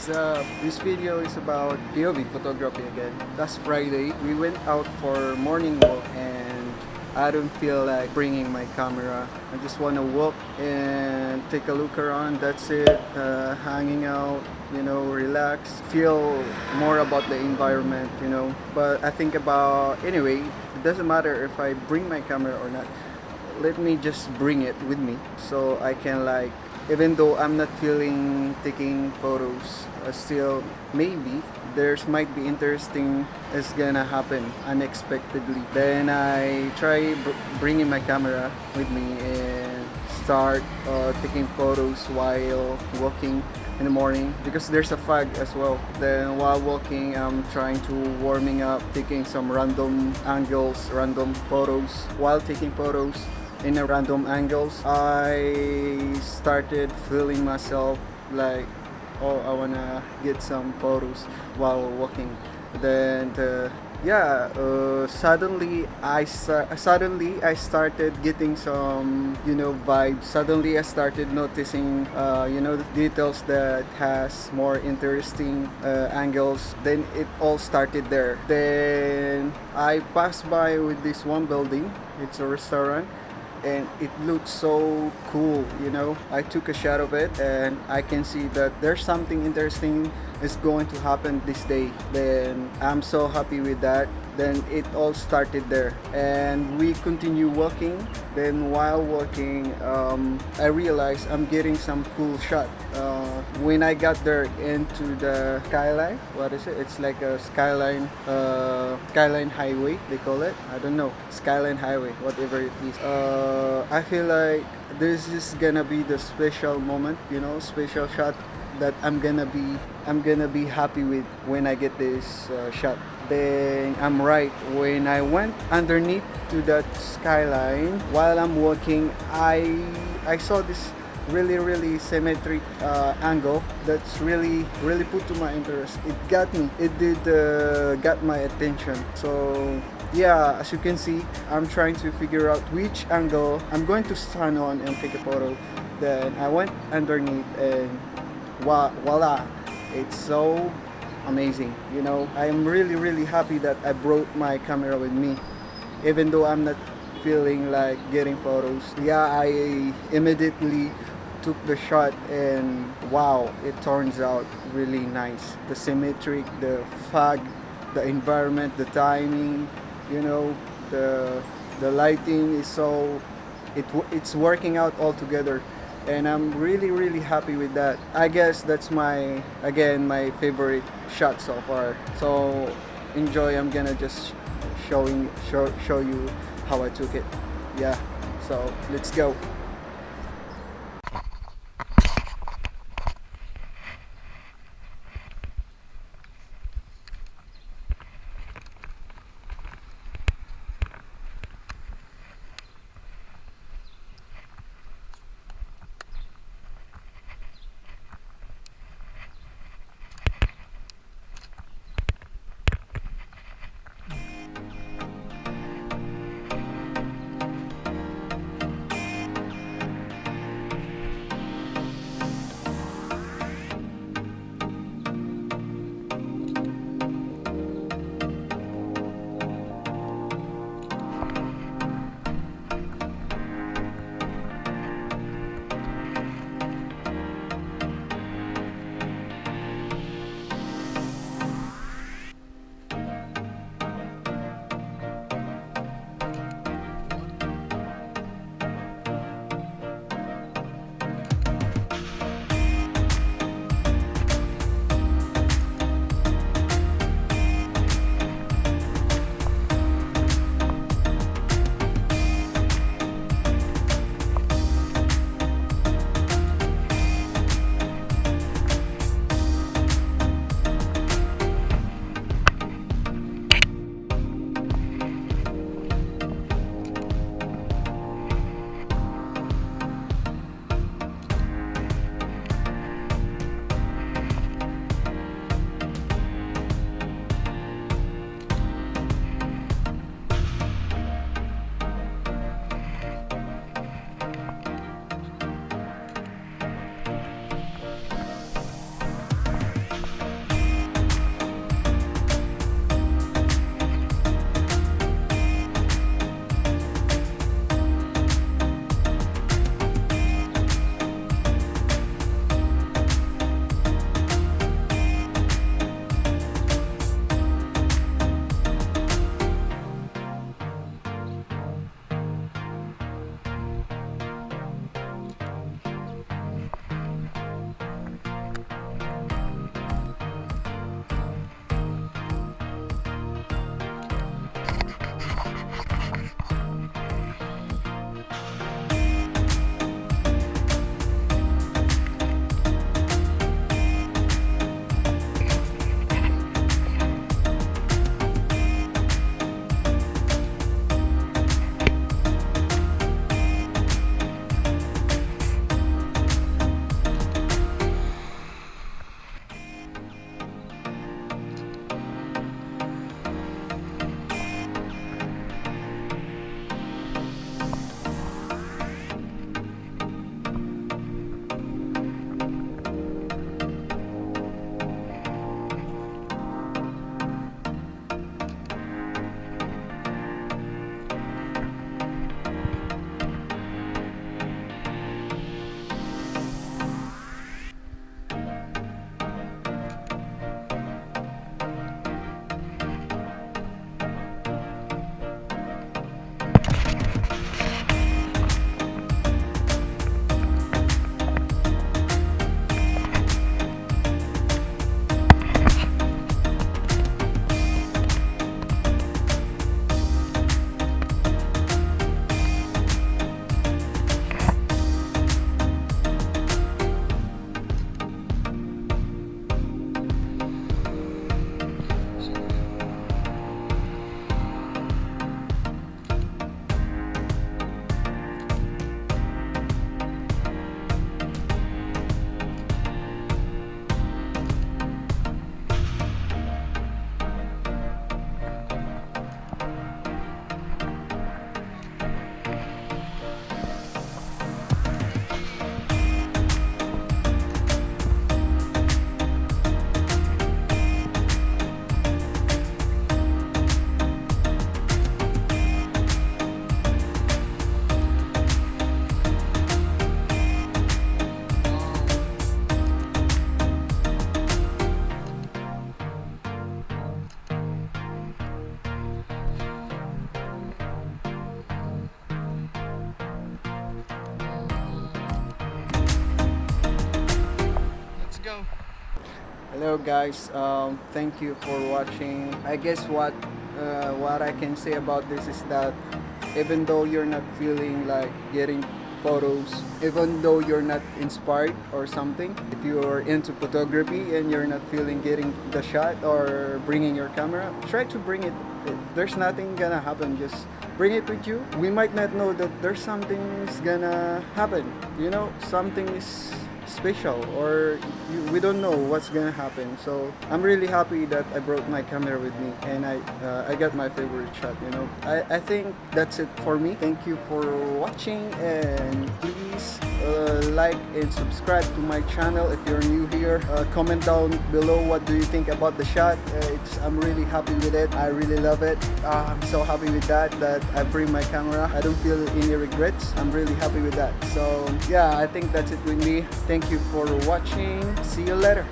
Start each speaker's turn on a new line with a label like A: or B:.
A: What's up? This video is about POV photography again. Last Friday, we went out for morning walk and I don't feel like bringing my camera. I just want to walk and take a look around. That's it. Hanging out, relax, feel more about the environment, But I think about, anyway, it doesn't matter if I bring my camera or not. Let me just bring it with me so I can even though I'm not feeling taking photos, still maybe there's might be interesting is gonna happen unexpectedly. Then I try bringing my camera with me and start taking photos while walking in the morning because there's a fog as well. Then while walking, I'm trying to warming up, taking some random angles, random photos. While taking photos in a random angles, I started feeling myself like, oh, I wanna get some photos while walking. Then suddenly I started getting some vibes. Suddenly I started noticing the details that has more interesting angles. Then it all started there. Then I passed by with this one building. It's a restaurant and it looked so cool. I took a shot of it and I can see that there's something interesting is going to happen this day. Then I'm so happy with that. Then it all started there and we continue walking. Then while walking, I realized I'm getting some cool shot. When I got there into the skyline, what is it? It's like a skyline highway, they call it. I don't know, skyline highway, whatever it is. I feel like this is gonna be the special moment, special shot that I'm gonna be happy with when I get this shot. Then I'm right. When I went underneath to that skyline, while I'm walking, I saw this really symmetric angle that's really put to my interest. It got me. It did got my attention. So yeah, as you can see, I'm trying to figure out which angle I'm going to stand on and take a photo. Then I went underneath and voila, it's so amazing. I'm really happy that I brought my camera with me, even though I'm not feeling like getting photos. Yeah, I immediately took the shot and wow, it turns out really nice. The symmetric, the fog, the environment, the timing, the lighting is so it's working out all together. And I'm really happy with that. I guess that's my favorite shot so far. So enjoy. I'm gonna just show you how I took it. Yeah, so let's go. Hello guys, thank you for watching. I guess what I can say about this is that even though you're not feeling like getting photos, even though you're not inspired or something, if you're into photography and you're not feeling getting the shot or bringing your camera, try to bring it. There's nothing gonna happen, just bring it with you. We might not know that there's something's gonna happen, something is special, or we don't know what's gonna happen. So I'm really happy that I brought my camera with me, and I got my favorite shot. I think that's it for me. Thank you for watching, and please like and subscribe to my channel if you're new here. Comment down below what do you think about the shot. I'm really happy with it. I really love it. I'm so happy with that I bring my camera. I don't feel any regrets. I'm really happy with that. So yeah, I think that's it with me. Thank you for watching. See you later.